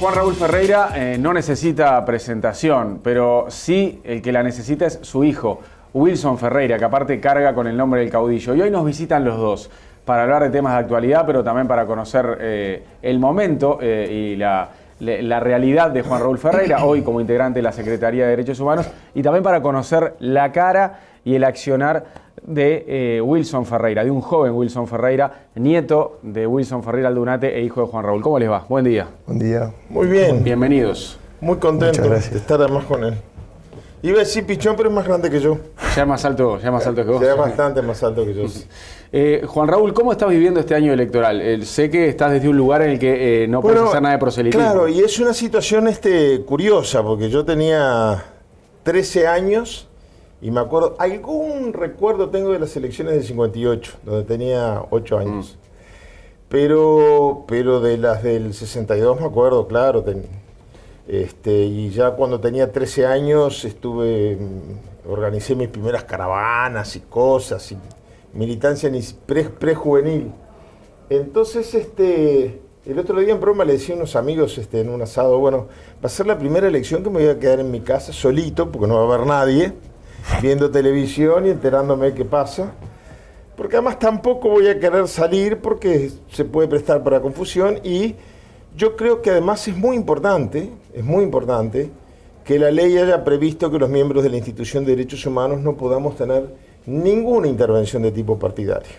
Juan Raúl Ferreira no necesita presentación, pero sí el que la necesita es su hijo, Wilson Ferreira, que aparte carga con el nombre del caudillo. Y hoy nos visitan los dos para hablar de temas de actualidad, pero también para conocer el momento y la realidad de Juan Raúl Ferreira, hoy como integrante de la Secretaría de Derechos Humanos, y también para conocer la cara y el accionar de Wilson Ferreira, de un joven Wilson Ferreira, nieto de Wilson Ferreira Aldunate e hijo de Juan Raúl. ¿Cómo les va? Buen día. Buen día. Muy bien. Bienvenidos. Muy contento de estar además con él. Iba a decir pichón, pero es más grande que yo. Ya es más alto que vos. Ya es bastante más alto que yo. Juan Raúl, ¿cómo estás viviendo este año electoral? Sé que estás desde un lugar en el que no puedes hacer nada de proselitismo. Claro, y es una situación curiosa, porque yo tenía 13 años y me acuerdo, algún recuerdo tengo de las elecciones del 58, donde tenía 8 años. Pero de las del 62 me acuerdo, claro. Y ya cuando tenía 13 años organicé mis primeras caravanas y cosas, y militancia prejuvenil. Entonces, el otro día en broma le decía a unos amigos en un asado, bueno, va a ser la primera elección que me voy a quedar en mi casa solito, porque no va a haber nadie, viendo televisión y enterándome de qué pasa. Porque además tampoco voy a querer salir porque se puede prestar para confusión, y yo creo que además es muy importante que la ley haya previsto que los miembros de la institución de derechos humanos no podamos tener ninguna intervención de tipo partidario.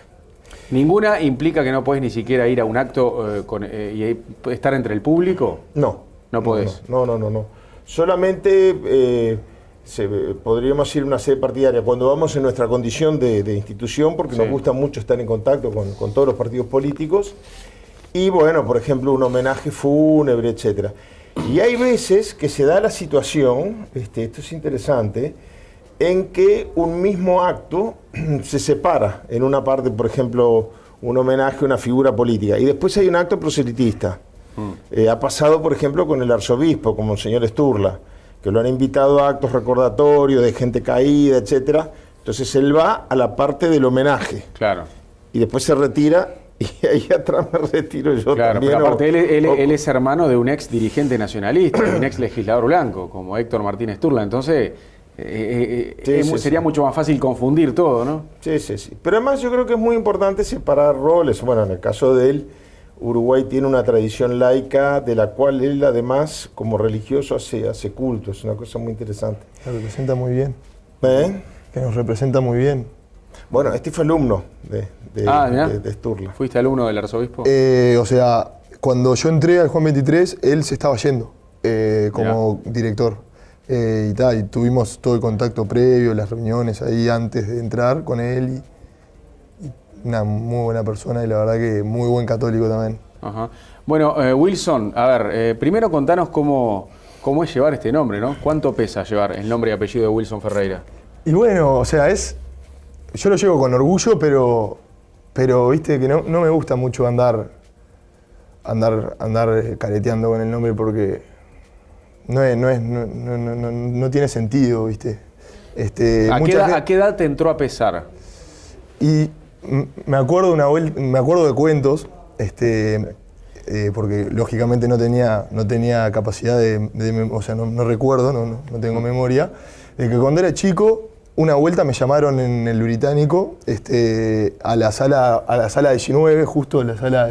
¿Ninguna implica que no podés ni siquiera ir a un acto y estar entre el público? No. ¿No podés? No. Solamente podríamos ir a una sede partidaria cuando vamos en nuestra condición de institución, porque nos gusta mucho estar en contacto con todos los partidos políticos. Y bueno, por ejemplo, un homenaje fúnebre, etc. Y hay veces que se da la situación, esto es interesante, en que un mismo acto se separa en una parte, por ejemplo, un homenaje a una figura política, y después hay un acto proselitista. Ha pasado, por ejemplo, con el arzobispo, como el señor Sturla, que lo han invitado a actos recordatorios de gente caída, etc. Entonces él va a la parte del homenaje. Claro. Y después se retira. Y ahí atrás me retiro yo también. Pero aparte él es hermano de un ex dirigente nacionalista, de un ex legislador blanco, como Héctor Martínez Sturla. Entonces sería mucho más fácil confundir todo, ¿no? Sí. Pero además yo creo que es muy importante separar roles. Bueno, en el caso de él, Uruguay tiene una tradición laica de la cual él además, como religioso, hace culto. Es una cosa muy interesante. Nos representa muy bien. Que nos representa muy bien. Bueno, fue alumno de Sturla. ¿Fuiste alumno del arzobispo? O sea, cuando yo entré al Juan 23, él se estaba yendo como director. Y tuvimos todo el contacto previo, las reuniones ahí antes de entrar con él. Y una muy buena persona, y la verdad que muy buen católico también. Ajá. Bueno, Wilson, a ver, primero contanos cómo es llevar este nombre, ¿no? ¿Cuánto pesa llevar el nombre y apellido de Wilson Ferreira? Y bueno, o sea, yo lo llevo con orgullo, pero viste que no me gusta mucho andar careteando con el nombre, porque no tiene sentido, viste. ¿A qué edad te entró a pesar? Y me acuerdo de cuentos, porque lógicamente no tenía capacidad o sea, no recuerdo, no tengo memoria, de que cuando era chico, una vuelta me llamaron en el Británico a la sala 19, justo la sala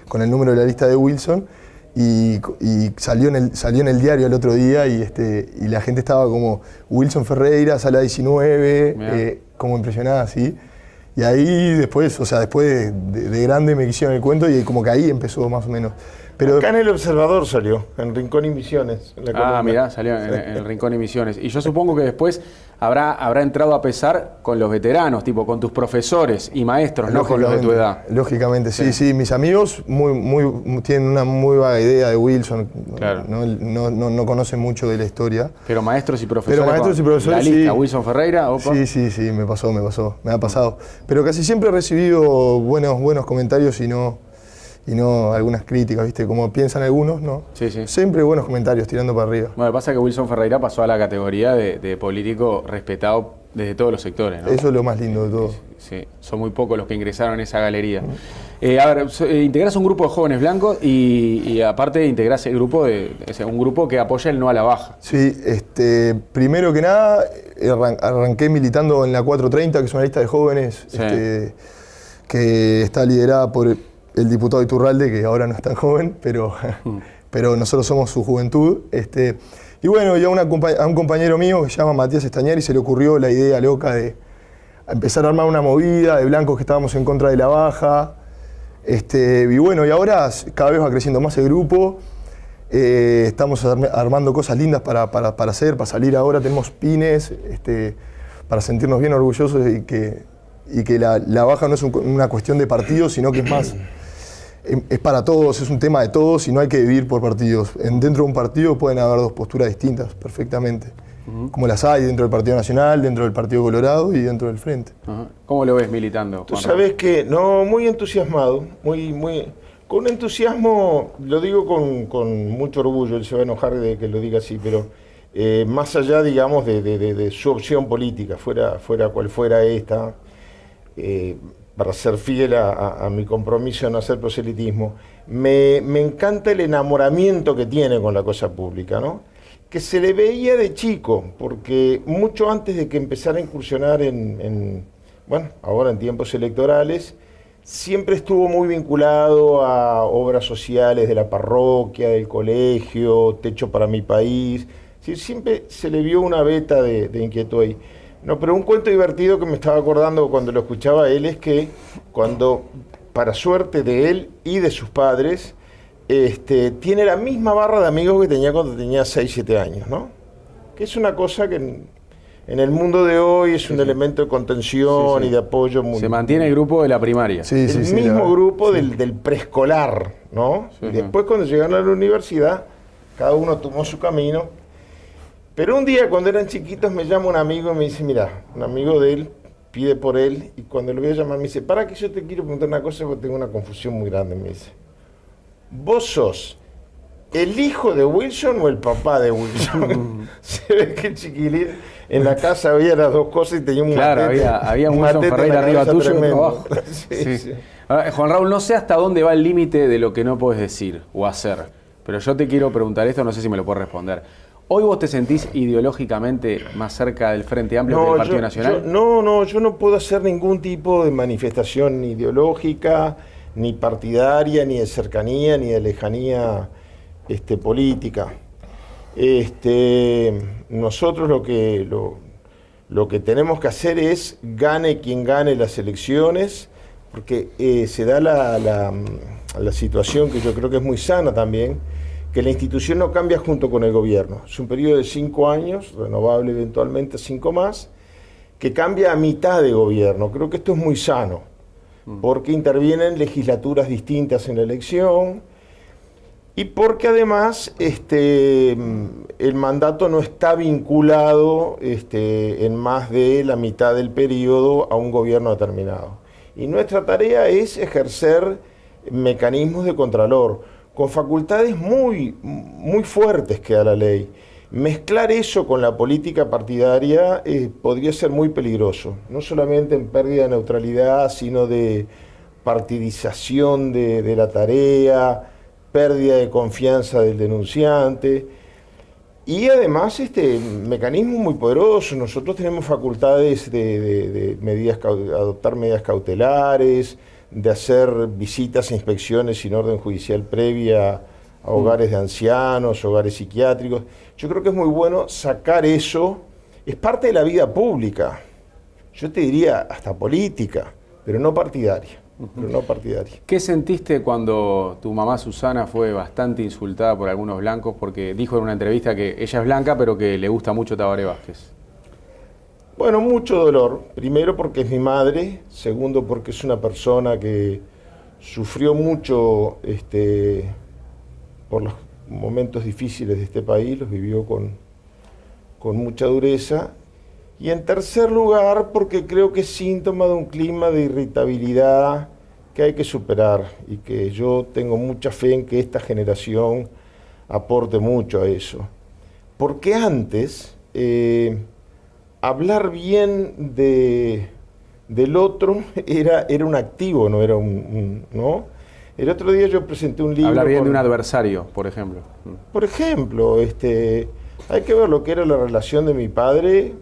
con el número de la lista de Wilson, y salió en el diario el otro día, y la gente estaba como Wilson Ferreira, sala 19, como impresionada así. Y ahí después de grande me quisieron el cuento, y como que ahí empezó más o menos. Pero acá en El Observador salió, en Rincón y Misiones. Mirá, salió en el Rincón y Misiones. Y yo supongo que después habrá entrado a pesar con los veteranos, tipo con tus profesores y maestros, no con los de tu edad. Lógicamente, sí. Mis amigos tienen una muy vaga idea de Wilson. Claro. No conocen mucho de la historia. Pero maestros y profesores. La lista, Wilson Ferreira, opa. Sí, me ha pasado. Pero casi siempre he recibido buenos comentarios y no algunas críticas, ¿viste? Como piensan algunos, ¿no? Sí. Siempre buenos comentarios, tirando para arriba. Bueno, pasa que Wilson Ferreira pasó a la categoría de político respetado desde todos los sectores, ¿no? Eso es lo más lindo de todo. Sí, son muy pocos los que ingresaron en esa galería. A ver, integrás un grupo de jóvenes blancos y aparte integrás el grupo un grupo que apoya el no a la baja. Sí, primero que nada, arranqué militando en la 430, que es una lista de jóvenes Sí. Que está liderada por el diputado Iturralde, que ahora no es tan joven, pero nosotros somos su juventud. Y bueno, y a un compañero mío que se llama Matías Estañari se le ocurrió la idea loca de empezar a armar una movida de blancos que estábamos en contra de la baja. Y bueno, y ahora cada vez va creciendo más el grupo. Estamos armando cosas lindas para hacer, para salir ahora. Tenemos pines para sentirnos bien orgullosos y que la baja no es una cuestión de partidos, sino que es más, es para todos, es un tema de todos y no hay que vivir por partidos. Dentro de un partido pueden haber dos posturas distintas perfectamente, como las hay dentro del Partido Nacional, dentro del Partido Colorado y dentro del Frente. ¿Cómo lo ves militando, Tú Juan sabes que, no, muy entusiasmado, con entusiasmo, lo digo con mucho orgullo, él se va a enojar de que lo diga así, pero más allá, digamos, de su opción política, fuera cual fuera esta, para ser fiel a mi compromiso de no hacer proselitismo, me encanta el enamoramiento que tiene con la cosa pública, ¿no? Que se le veía de chico, porque mucho antes de que empezara a incursionar bueno, ahora en tiempos electorales, siempre estuvo muy vinculado a obras sociales de la parroquia, del colegio, Techo para mi país. Sí, siempre se le vio una veta de inquietud ahí. No, pero un cuento divertido que me estaba acordando cuando lo escuchaba a él es que cuando, para suerte de él y de sus padres, tiene la misma barra de amigos que tenía cuando tenía 6, 7 años, ¿no? Que es una cosa que en el mundo de hoy es un elemento de contención y de apoyo. Se mantiene el grupo de la primaria. El mismo grupo del preescolar, ¿no? Y después cuando llegaron a la universidad, cada uno tomó su camino. Pero un día cuando eran chiquitos me llama un amigo y me dice, mira, un amigo de él pide por él y cuando lo voy a llamar me dice, para que yo te quiero preguntar una cosa porque tengo una confusión muy grande, me dice. ¿Vos sos el hijo de Wilson o el papá de Wilson? Se ve que el chiquilín en la casa había las dos cosas y tenía un matete. Había un Wilson Ferreira arriba tuyo y otro abajo. Sí. Ahora, Juan Raúl, no sé hasta dónde va el límite de lo que no podés decir o hacer, pero yo te quiero preguntar esto, no sé si me lo puedes responder. ¿Hoy vos te sentís ideológicamente más cerca del Frente Amplio que del Partido Nacional? Yo no puedo hacer ningún tipo de manifestación ni ideológica, ni partidaria, ni de cercanía, ni de lejanía política. Nosotros lo que tenemos que hacer es gane quien gane las elecciones, porque se da la situación que yo creo que es muy sana también, que la institución no cambia junto con el gobierno. Es un periodo de 5 años, renovable eventualmente 5 más, que cambia a mitad de gobierno. Creo que esto es muy sano, porque intervienen legislaturas distintas en la elección y porque además el mandato no está vinculado en más de la mitad del periodo a un gobierno determinado. Y nuestra tarea es ejercer mecanismos de contralor, con facultades muy fuertes que da la ley. Mezclar eso con la política partidaria podría ser muy peligroso, no solamente en pérdida de neutralidad, sino de partidización de la tarea, pérdida de confianza del denunciante. Y además mecanismos muy poderosos. Nosotros tenemos facultades de adoptar medidas cautelares, de hacer visitas e inspecciones sin orden judicial previa a hogares de ancianos, hogares psiquiátricos. Yo creo que es muy bueno sacar eso, es parte de la vida pública, yo te diría hasta política, pero no partidaria. ¿Qué sentiste cuando tu mamá Susana fue bastante insultada por algunos blancos porque dijo en una entrevista que ella es blanca pero que le gusta mucho Tabaré Vázquez? Bueno, mucho dolor. Primero porque es mi madre, segundo porque es una persona que sufrió mucho por los momentos difíciles de este país, los vivió con mucha dureza. Y en tercer lugar porque creo que es síntoma de un clima de irritabilidad que hay que superar y que yo tengo mucha fe en que esta generación aporte mucho a eso. Porque antes... hablar bien de del otro era un activo, no era ¿no? El otro día yo presenté un libro... Hablar bien de un adversario, por ejemplo. Por ejemplo, hay que ver lo que era la relación de mi padre,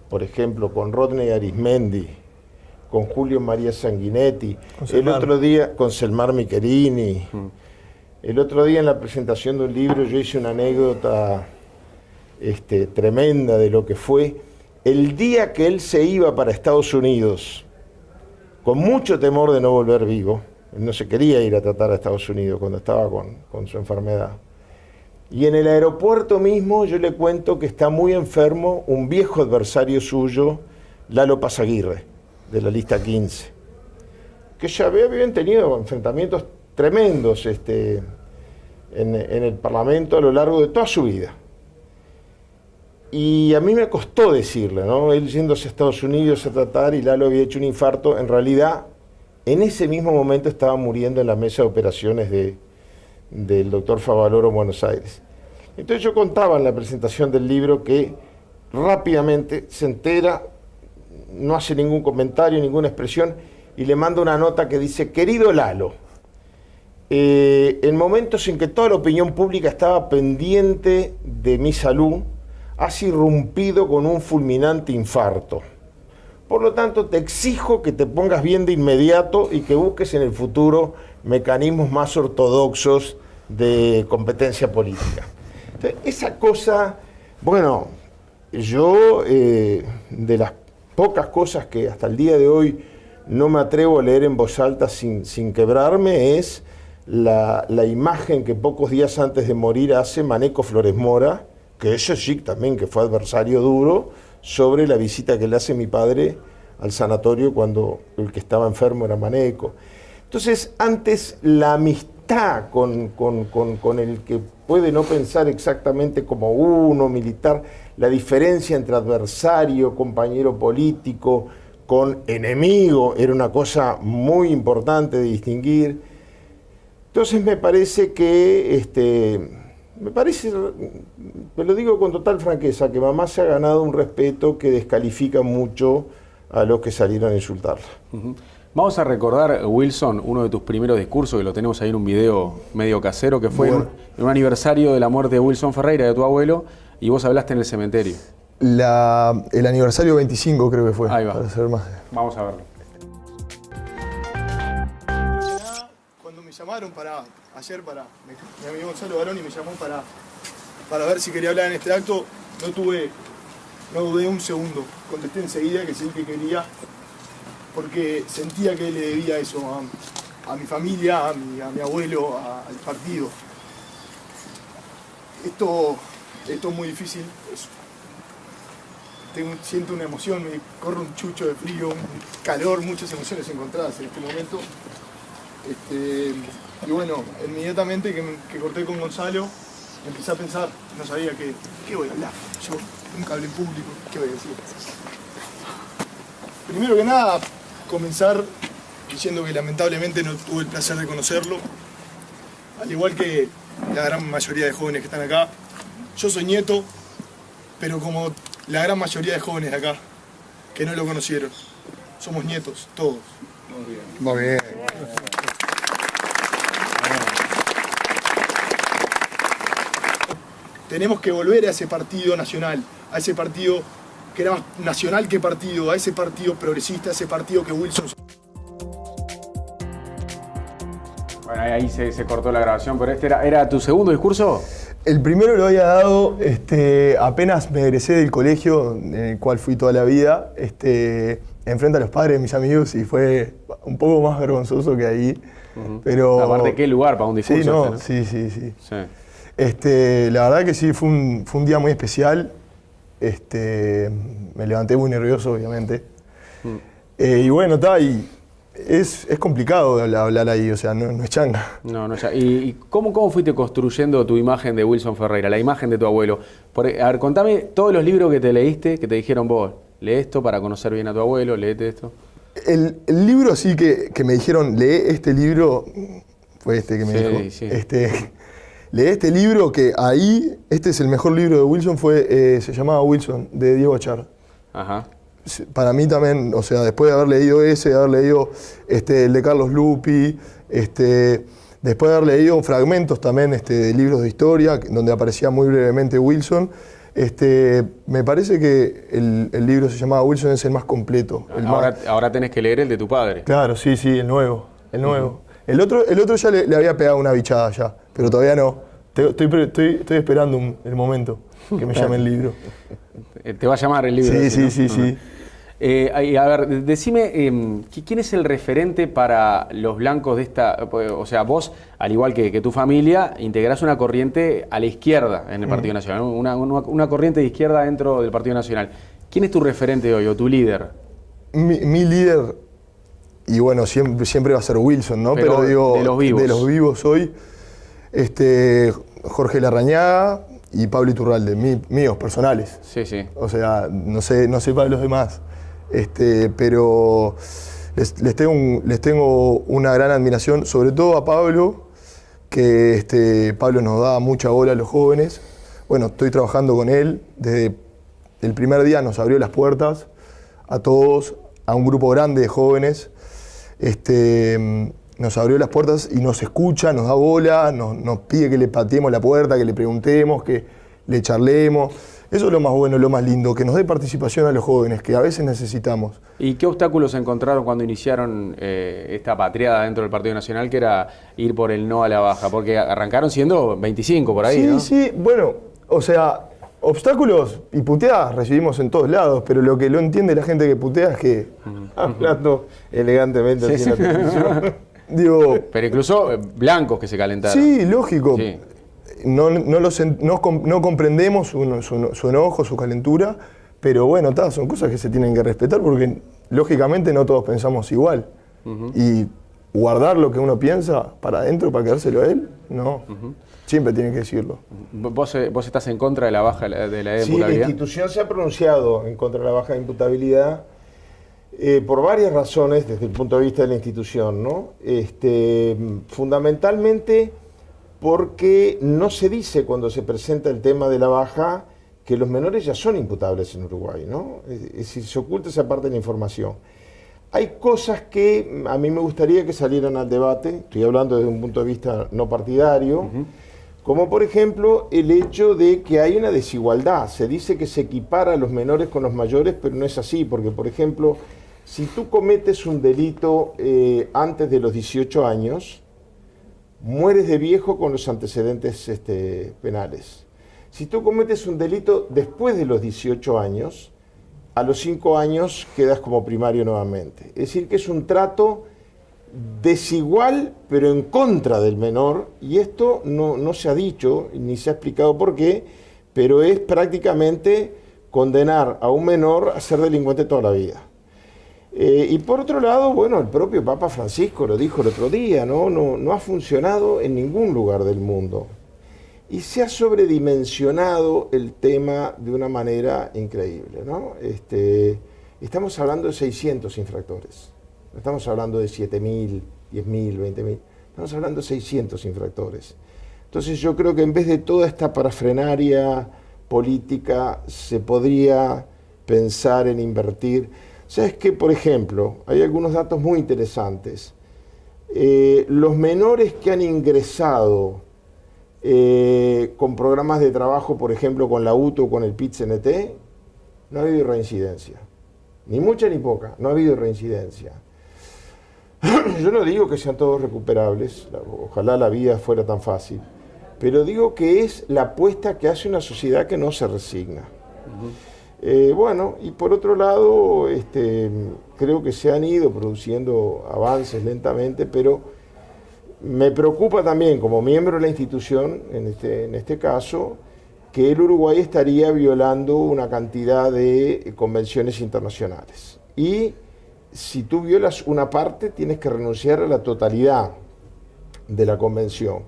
por ejemplo, con Rodney Arismendi, con Julio María Sanguinetti, el otro día con Selmar Micherini. El otro día en la presentación de un libro yo hice una anécdota tremenda de lo que fue el día que él se iba para Estados Unidos, con mucho temor de no volver vivo. Él no se quería ir a tratar a Estados Unidos cuando estaba con su enfermedad. Y en el aeropuerto mismo yo le cuento que está muy enfermo un viejo adversario suyo, Lalo Pasaguirre, de la lista 15, que ya habían tenido enfrentamientos tremendos en el Parlamento a lo largo de toda su vida. Y a mí me costó decirle, ¿no? Él yéndose a Estados Unidos a tratar y Lalo había hecho un infarto, en realidad en ese mismo momento estaba muriendo en la mesa de operaciones del doctor Favaloro en Buenos Aires. Entonces yo contaba en la presentación del libro que rápidamente se entera, no hace ningún comentario, ninguna expresión, y le manda una nota que dice: querido Lalo, en momentos en que toda la opinión pública estaba pendiente de mi salud, has irrumpido con un fulminante infarto. Por lo tanto, te exijo que te pongas bien de inmediato y que busques en el futuro mecanismos más ortodoxos de competencia política. Entonces, esa cosa, bueno, yo de las pocas cosas que hasta el día de hoy no me atrevo a leer en voz alta sin quebrarme es la imagen que pocos días antes de morir hace Maneco Flores Mora, que ese sí también que fue adversario duro, sobre la visita que le hace mi padre al sanatorio cuando el que estaba enfermo era Maneco. Entonces, antes la amistad con el que puede no pensar exactamente como uno, militar, la diferencia entre adversario, compañero político, con enemigo, era una cosa muy importante de distinguir. Entonces me parece que, me lo digo con total franqueza, que mamá se ha ganado un respeto que descalifica mucho a los que salieron a insultarla. Vamos a recordar, Wilson, uno de tus primeros discursos, que lo tenemos ahí en un video medio casero, que fue en un aniversario de la muerte de Wilson Ferreira, de tu abuelo, y vos hablaste en el cementerio. El aniversario 25 creo que fue. Ahí va. Para ser más. Vamos a verlo. Cuando me llamaron ayer mi amigo Gonzalo Baroni me llamó para ver si quería hablar en este acto, no dudé un segundo, contesté enseguida que sí que quería, porque sentía que le debía eso a mi familia, a mi abuelo, al partido. Esto es muy difícil, siento una emoción, me corre un chucho de frío, un calor, muchas emociones encontradas en este momento. Y bueno, inmediatamente que corté con Gonzalo, empecé a pensar, no sabía qué voy a hablar. Yo nunca hablé en público, ¿qué voy a decir? Primero que nada, comenzar diciendo que lamentablemente no tuve el placer de conocerlo. Al igual que la gran mayoría de jóvenes que están acá, yo soy nieto, pero como la gran mayoría de jóvenes de acá, que no lo conocieron. Somos nietos, todos. Muy bien. Tenemos que volver a ese partido nacional, a ese partido que era más nacional que partido, a ese partido progresista, a ese partido que Wilson... Bueno, ahí se cortó la grabación, pero este ¿era tu segundo discurso? El primero lo había dado apenas me egresé del colegio, en el cual fui toda la vida, enfrente a los padres de mis amigos, y fue un poco más vergonzoso que ahí. Pero Aparte, ¿qué lugar para un discurso? Sí, no, ¿no? sí. Sí. La verdad que sí, fue un día muy especial. Me levanté muy nervioso, obviamente. Y bueno, es complicado hablar ahí, o sea, no es changa. No, ya. ¿Y cómo fuiste construyendo tu imagen de Wilson Ferreira, la imagen de tu abuelo? A ver, contame todos los libros que te leíste, que te dijeron vos, lee esto para conocer bien a tu abuelo, léete esto. El libro sí que me dijeron, lee este libro, fue que me dijo. Sí. Lee este libro que ahí, este es el mejor libro de Wilson, se llamaba Wilson, de Diego Achar. Ajá. para mí también, o sea, después de haber leído ese, de haber leído el de Carlos Lupi, después de haber leído fragmentos también de libros de historia, donde aparecía muy brevemente Wilson, me parece que el libro se llamaba Wilson es el más completo. Ahora tenés que leer el de tu padre. Claro, sí, el nuevo. El otro ya le había pegado una bichada ya, pero todavía no. Estoy esperando el momento que me llame el libro. Te va a llamar el libro. Sí. A ver, decime, ¿quién es el referente para los blancos de esta? O sea, vos, al igual que tu familia, integrás una corriente a la izquierda en el Partido Nacional, una corriente de izquierda dentro del Partido Nacional. ¿Quién es tu referente hoy o tu líder? Mi líder, y bueno, siempre va a ser Wilson, ¿no? Pero digo, de los vivos hoy, Jorge Larrañaga y Pablo Iturralde, míos, personales. Sí. O sea, no sé para los demás. Pero les tengo una gran admiración, sobre todo a Pablo, que Pablo nos da mucha bola a los jóvenes. Bueno, estoy trabajando con él, desde el primer día nos abrió las puertas a todos, a un grupo grande de jóvenes. Nos abrió las puertas y nos escucha, nos da bola, nos pide que le pateemos la puerta, que le preguntemos, que le charlemos. Eso es lo más bueno, lo más lindo, que nos dé participación a los jóvenes, que a veces necesitamos. ¿Y qué obstáculos encontraron cuando iniciaron esta patriada dentro del Partido Nacional, que era ir por el no a la baja? Porque arrancaron siendo 25 por ahí, ¿no? Sí, bueno, o sea, obstáculos y puteadas recibimos en todos lados, pero lo que no entiende la gente que putea es que... Hablando elegantemente así en la televisión. Digo, pero incluso blancos que se calentaron. Sí, lógico. Sí. No comprendemos su enojo, su calentura, pero bueno, son cosas que se tienen que respetar porque lógicamente no todos pensamos igual. Y guardar lo que uno piensa para adentro, para quedárselo a él, no. Siempre tiene que decirlo. ¿Vos estás en contra de la baja de la imputabilidad? Sí, la institución se ha pronunciado en contra de la baja de imputabilidad por varias razones desde el punto de vista de la institución, ¿no? Fundamentalmente porque no se dice cuando se presenta el tema de la baja que los menores ya son imputables en Uruguay, ¿no? Es decir, se oculta esa parte de la información. Hay cosas que a mí me gustaría que salieran al debate, estoy hablando desde un punto de vista no partidario, como por ejemplo el hecho de que hay una desigualdad. Se dice que se equipara a los menores con los mayores, pero no es así, porque por ejemplo, si tú cometes un delito antes de los 18 años, mueres de viejo con los antecedentes penales. Si tú cometes un delito después de los 18 años, a los 5 años quedas como primario nuevamente. Es decir, que es un trato desigual, pero en contra del menor, y esto no se ha dicho, ni se ha explicado por qué, pero es prácticamente condenar a un menor a ser delincuente toda la vida. Y por otro lado, bueno, el propio Papa Francisco lo dijo el otro día, no ha funcionado en ningún lugar del mundo. Y se ha sobredimensionado el tema de una manera increíble, ¿no? Estamos hablando de 600 infractores, no estamos hablando de 7.000, 10.000, 20.000, estamos hablando de 600 infractores. Entonces yo creo que en vez de toda esta parafrenaria política, se podría pensar en invertir. ¿Sabes qué? Por ejemplo, hay algunos datos muy interesantes. Los menores que han ingresado con programas de trabajo, por ejemplo, con la UTO o con el PIT-CNT, no ha habido reincidencia. Ni mucha ni poca, no ha habido reincidencia. Yo no digo que sean todos recuperables, ojalá la vida fuera tan fácil, pero digo que es la apuesta que hace una sociedad que no se resigna. Bueno, y por otro lado, creo que se han ido produciendo avances lentamente, pero me preocupa también, como miembro de la institución, en este caso, que el Uruguay estaría violando una cantidad de convenciones internacionales. Y si tú violas una parte, tienes que renunciar a la totalidad de la convención.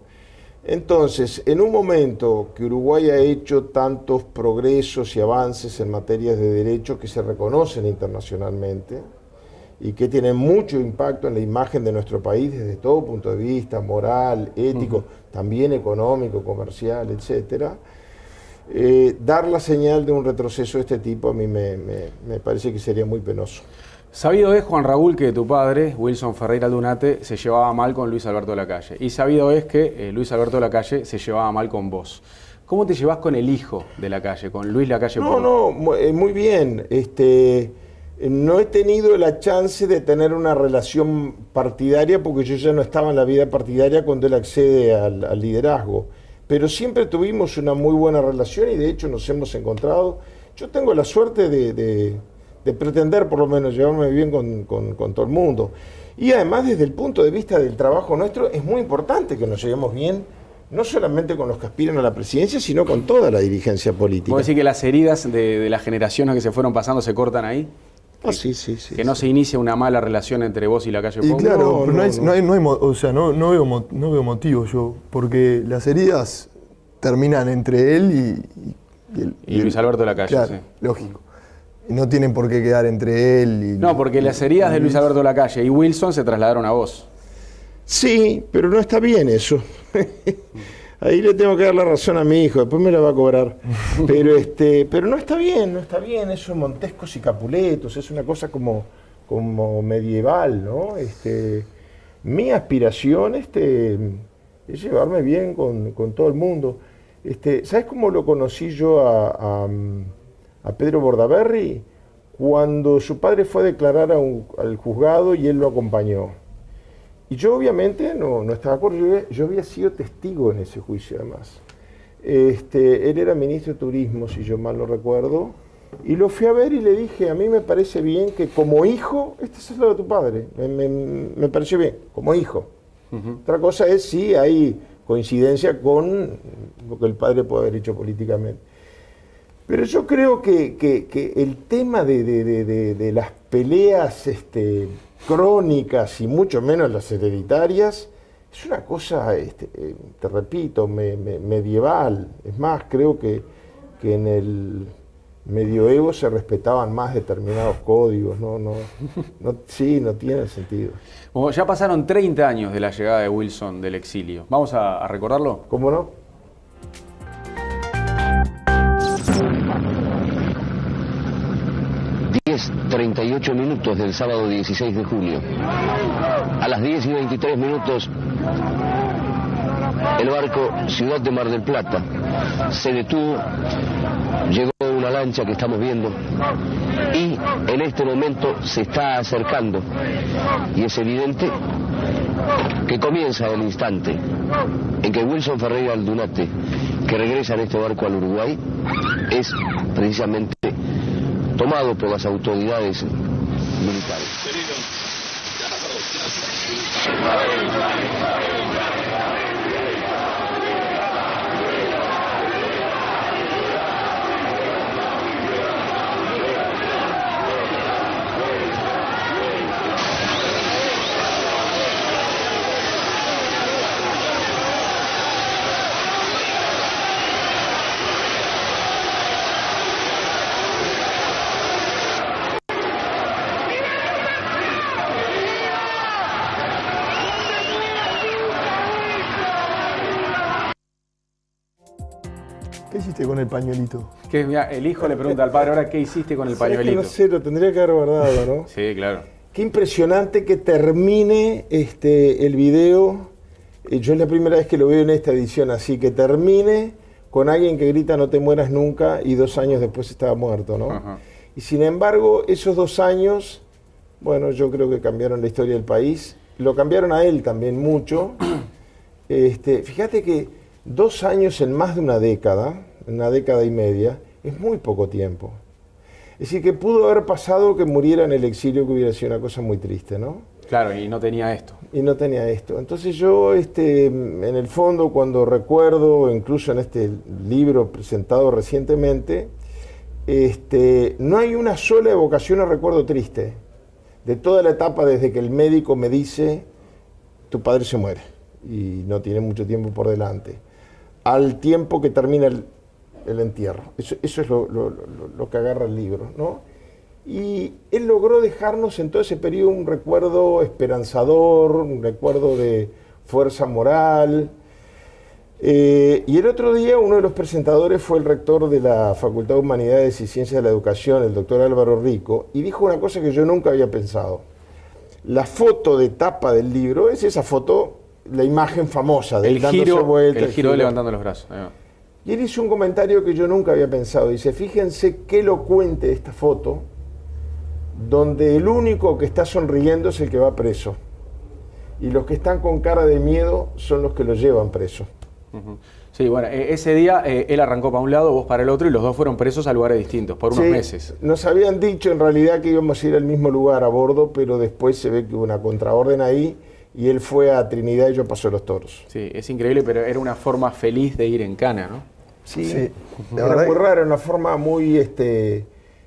Entonces, en un momento que Uruguay ha hecho tantos progresos y avances en materias de derechos que se reconocen internacionalmente y que tienen mucho impacto en la imagen de nuestro país desde todo punto de vista, moral, ético, también económico, comercial, etc., dar la señal de un retroceso de este tipo a mí me parece que sería muy penoso. Sabido es, Juan Raúl, que tu padre, Wilson Ferreira Aldunate, se llevaba mal con Luis Alberto Lacalle. Y sabido es que Luis Alberto Lacalle se llevaba mal con vos. ¿Cómo te llevas con el hijo de Lacalle, con Luis Lacalle Pou? No, muy bien. No he tenido la chance de tener una relación partidaria porque yo ya no estaba en la vida partidaria cuando él accede al liderazgo. Pero siempre tuvimos una muy buena relación y de hecho nos hemos encontrado. Yo tengo la suerte de pretender por lo menos llevarme bien con todo el mundo. Y además desde el punto de vista del trabajo nuestro es muy importante que nos llevemos bien, no solamente con los que aspiran a la presidencia, sino con toda la dirigencia política. ¿Vos decís que las heridas de las generaciones que se fueron pasando se cortan ahí? Ah, sí. Que no se inicia una mala relación entre vos y Lacalle Pou. Y claro, No veo motivo yo, porque las heridas terminan entre él y Luis Alberto Lacalle. Claro, sí. Lógico. Y no tienen por qué quedar entre él y... No, porque las heridas de Luis Alberto Lacalle y Wilson se trasladaron a vos. Sí, pero no está bien eso. Ahí le tengo que dar la razón a mi hijo, después me la va a cobrar. Pero no está bien, eso Montescos y Capuletos, es una cosa como medieval, ¿no? Mi aspiración es llevarme bien con todo el mundo. ¿Sabes cómo lo conocí yo a Pedro Bordaberry? Cuando su padre fue a declarar al juzgado y él lo acompañó. Y yo obviamente no estaba de acuerdo, yo había sido testigo en ese juicio además. Él era ministro de Turismo, si yo mal no recuerdo, y lo fui a ver y le dije, a mí me parece bien que como hijo, este es lo de tu padre, me pareció bien, como hijo. Otra cosa es si hay coincidencia con lo que el padre puede haber hecho políticamente. Pero yo creo que el tema de las peleas crónicas y mucho menos las hereditarias es una cosa, te repito, medieval. Es más, creo que en el medioevo se respetaban más determinados códigos. Sí, no tiene sentido. Bueno, ya pasaron 30 años de la llegada de Wilson del exilio. ¿Vamos a recordarlo? ¿Cómo no? ...38 minutos del sábado 16 de julio. A las 10:23 el barco Ciudad de Mar del Plata se detuvo, llegó una lancha que estamos viendo y en este momento se está acercando y es evidente que comienza el instante en que Wilson Ferreira Aldunate, que regresa en este barco al Uruguay, es precisamente tomado por las autoridades militares. ¿Qué hiciste con el pañuelito? Que, mira, el hijo le pregunta al padre, ahora, ¿qué hiciste con el pañuelito? No sé, lo tendría que haber guardado, ¿no? Sí, claro. Qué impresionante que termine el video. Yo es la primera vez que lo veo en esta edición, así que termine con alguien que grita "no te mueras nunca" y 2 años después estaba muerto, ¿no? Ajá. Y sin embargo, esos 2 años, bueno, yo creo que cambiaron la historia del país. Lo cambiaron a él también mucho. Fíjate que 2 años en más de una década y media, es muy poco tiempo. Es decir, que pudo haber pasado que muriera en el exilio, que hubiera sido una cosa muy triste, ¿no? Claro, y no tenía esto. Y no tenía esto. Entonces yo, en el fondo, cuando recuerdo, incluso en este libro presentado recientemente, no hay una sola evocación o recuerdo triste de toda la etapa desde que el médico me dice, tu padre se muere y no tiene mucho tiempo por delante, al tiempo que termina el entierro. Eso es lo que agarra el libro, ¿no? Y él logró dejarnos en todo ese periodo un recuerdo esperanzador, un recuerdo de fuerza moral. Y el otro día uno de los presentadores fue el rector de la Facultad de Humanidades y Ciencias de la Educación, el doctor Álvaro Rico, y dijo una cosa que yo nunca había pensado. La foto de tapa del libro es esa foto, la imagen famosa de El giro levantando los brazos. Ahí va. Y él hizo un comentario que yo nunca había pensado. Dice, fíjense qué elocuente esta foto, donde el único que está sonriendo es el que va preso. Y los que están con cara de miedo son los que lo llevan preso. Sí, bueno, ese día él arrancó para un lado, vos para el otro, y los dos fueron presos a lugares distintos, por unos meses. Nos habían dicho en realidad que íbamos a ir al mismo lugar a bordo, pero después se ve que hubo una contraorden ahí, y él fue a Trinidad y yo pasó Los Toros. Sí, es increíble, pero era una forma feliz de ir en cana, ¿no? Sí, era muy raro, una forma muy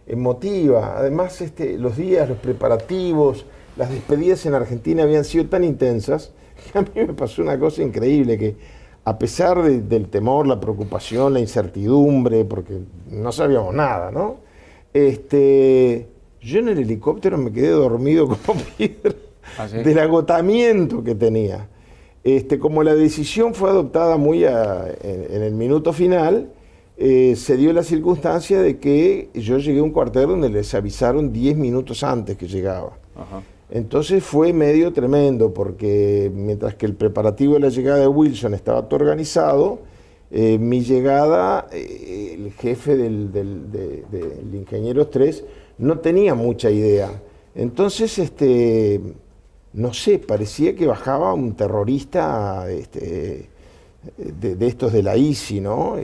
emotiva. Además, los días, los preparativos, las despedidas en Argentina habían sido tan intensas que a mí me pasó una cosa increíble, que a pesar del temor, la preocupación, la incertidumbre, porque no sabíamos nada, ¿no? Yo en el helicóptero me quedé dormido como piedra. ¿Ah, sí? Del agotamiento que tenía. Como la decisión fue adoptada muy en el minuto final, se dio la circunstancia de que yo llegué a un cuartel donde les avisaron 10 minutos antes que llegaba. Ajá. Entonces fue medio tremendo, porque mientras que el preparativo de la llegada de Wilson estaba todo organizado, mi llegada, el jefe del Ingenieros 3 no tenía mucha idea. Entonces, no sé, parecía que bajaba un terrorista de estos de la ISI, ¿no?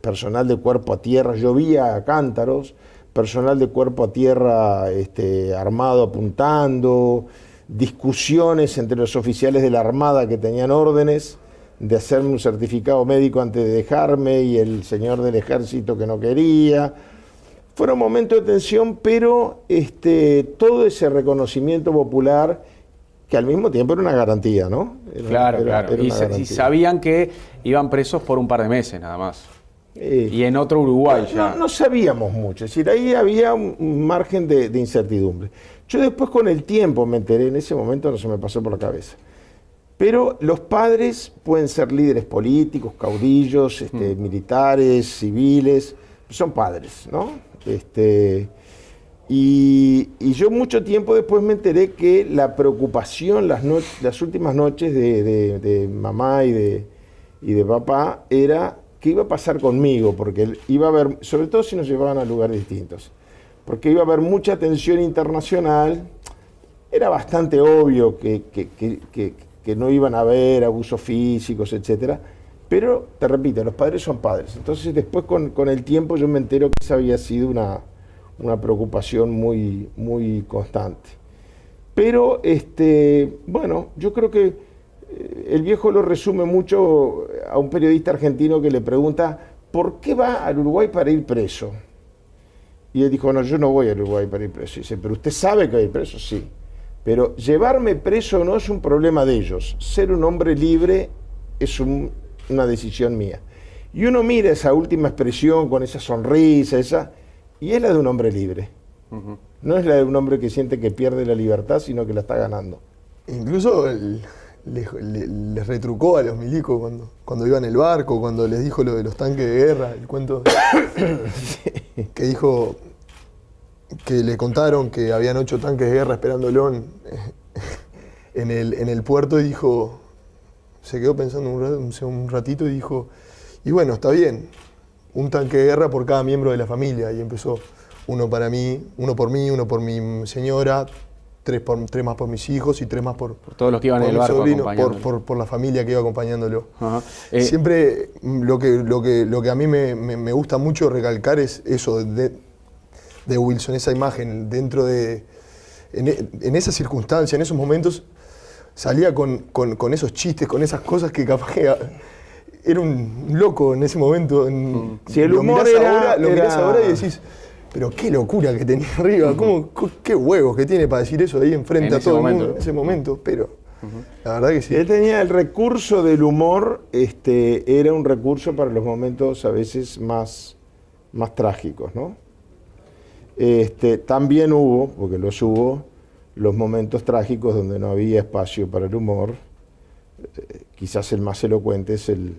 Personal de cuerpo a tierra, llovía cántaros, personal de cuerpo a tierra armado apuntando, discusiones entre los oficiales de la Armada que tenían órdenes de hacerme un certificado médico antes de dejarme, y el señor del ejército que no quería. Fueron momentos de tensión, pero todo ese reconocimiento popular, que al mismo tiempo era una garantía, ¿no? Claro. Y Era sabían que iban presos por un par de meses nada más. Y en otro Uruguay ya. No sabíamos mucho, es decir, ahí había un margen de incertidumbre. Yo después con el tiempo me enteré, en ese momento no se me pasó por la cabeza. Pero los padres pueden ser líderes políticos, caudillos, militares, civiles, son padres, ¿no? Y yo mucho tiempo después me enteré que la preocupación las últimas noches de mamá y de papá era qué iba a pasar conmigo, porque iba a haber, sobre todo si nos llevaban a lugares distintos, porque iba a haber mucha tensión internacional. Era bastante obvio que no iban a haber abusos físicos, etcétera. Pero, te repito, los padres son padres. Entonces, después con el tiempo yo me entero que esa había sido una preocupación muy, muy constante. Pero, bueno, yo creo que el viejo lo resume mucho a un periodista argentino que le pregunta ¿por qué va al Uruguay para ir preso? Y él dijo, no, yo no voy al Uruguay para ir preso. Y dice, ¿pero usted sabe que va a ir preso? Sí. Pero llevarme preso no es un problema de ellos. Ser un hombre libre es una decisión mía. Y uno mira esa última expresión con esa sonrisa, y es la de un hombre libre. No es la de un hombre que siente que pierde la libertad, sino que la está ganando. Incluso les retrucó a los milicos cuando iban en el barco, cuando les dijo lo de los tanques de guerra, el cuento que dijo que le contaron que habían 8 tanques de guerra esperándolo en el puerto, y dijo, se quedó pensando un ratito y dijo, y bueno, está bien, un tanque de guerra por cada miembro de la familia, y empezó uno por mí, uno por mi señora, 3 más por mis hijos y 3 más por todos los que iban en el barco acompañándolo. Por la familia que iba acompañándolo. Siempre lo que a mí me gusta mucho recalcar es eso de Wilson, esa imagen dentro en esa circunstancia, en esos momentos, salía con esos chistes, con esas cosas que capaz que era un loco en ese momento. Si el humor lo mirás ahora y decís, pero qué locura que tenía arriba, qué huevos que tiene para decir eso ahí enfrente a todo el mundo en ese momento, pero la verdad que sí. Él tenía el recurso del humor, era un recurso para los momentos a veces más trágicos, ¿no? También hubo, porque los hubo, los momentos trágicos donde no había espacio para el humor. Quizás el más elocuente es el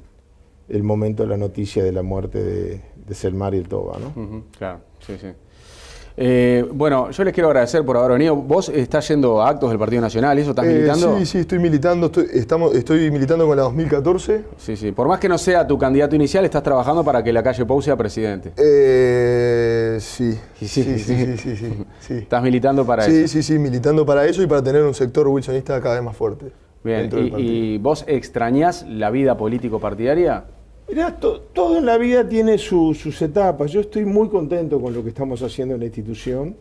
el momento de la noticia de la muerte de Selmar y el Toba, ¿no? Claro, sí, sí. Bueno, yo les quiero agradecer por haber venido. ¿Vos estás yendo a actos del Partido Nacional? ¿Eso estás militando? Sí, estoy militando. Estoy militando con la 2014. Sí, sí. Por más que no sea tu candidato inicial, estás trabajando para que Lacalle Pou sea presidente. Sí. Sí. ¿Estás militando para eso? Sí, militando para eso y para tener un sector wilsonista cada vez más fuerte. Bien, ¿y vos extrañás la vida político-partidaria? Mirá, todo en la vida tiene sus etapas. Yo estoy muy contento con lo que estamos haciendo en la institución.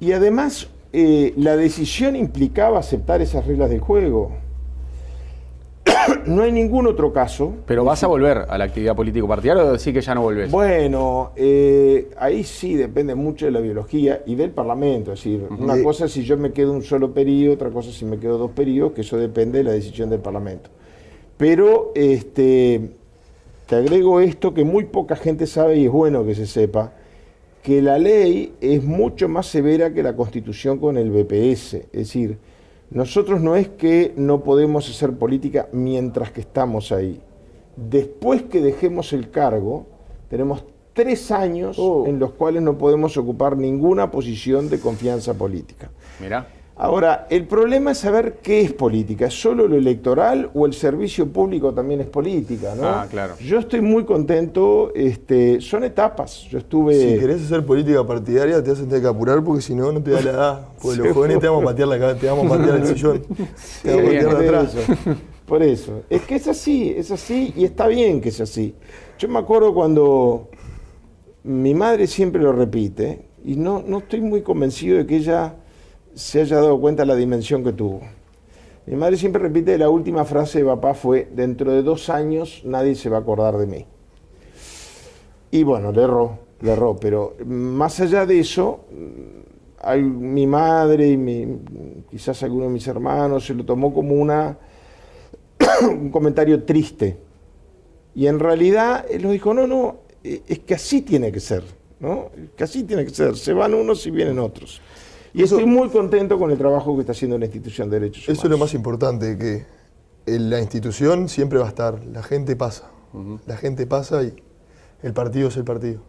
Y además, la decisión implicaba aceptar esas reglas del juego. No hay ningún otro caso. ¿Pero vas a volver a la actividad político-partidaria o decís que ya no volvés? Bueno, ahí sí depende mucho de la biología y del Parlamento. Es decir, una cosa es si yo me quedo un solo periodo, otra cosa es si me quedo 2 periodos, que eso depende de la decisión del Parlamento. Pero te agrego esto que muy poca gente sabe y es bueno que se sepa, que la ley es mucho más severa que la Constitución con el BPS. Es decir, nosotros no es que no podemos hacer política mientras que estamos ahí. Después que dejemos el cargo, tenemos 3 años en los cuales no podemos ocupar ninguna posición de confianza política. Mirá. Ahora, el problema es saber qué es política. ¿Es solo lo electoral o el servicio público también es política, ¿no? Ah, claro. Yo estoy muy contento. Son etapas. Yo estuve... Si querés hacer política partidaria, te vas a tener que apurar porque si no, no te da la edad. Porque los jóvenes te vamos a patear te vamos a patear el sillón. Te vamos a patear de atrás. Por eso. Es que es así y está bien que es así. Yo me acuerdo cuando mi madre siempre lo repite y no estoy muy convencido de que ella se haya dado cuenta de la dimensión que tuvo. Mi madre siempre repite, la última frase de papá fue, dentro de 2 años nadie se va a acordar de mí. Y bueno, le erró, pero más allá de eso, mi madre y quizás alguno de mis hermanos se lo tomó como un comentario triste. Y en realidad él nos dijo, no, es que así tiene que ser, ¿no? Que así tiene que ser, se van unos y vienen otros. Y estoy muy contento con el trabajo que está haciendo la institución de Derechos Humanos. Eso es lo más importante, que la institución siempre va a estar, la gente pasa. La gente pasa y el partido es el partido.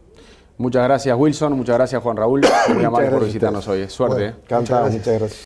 Muchas gracias, Wilson. Muchas gracias, Juan Raúl. Muy amable por visitarnos hoy. Suerte. Bueno, muchas gracias.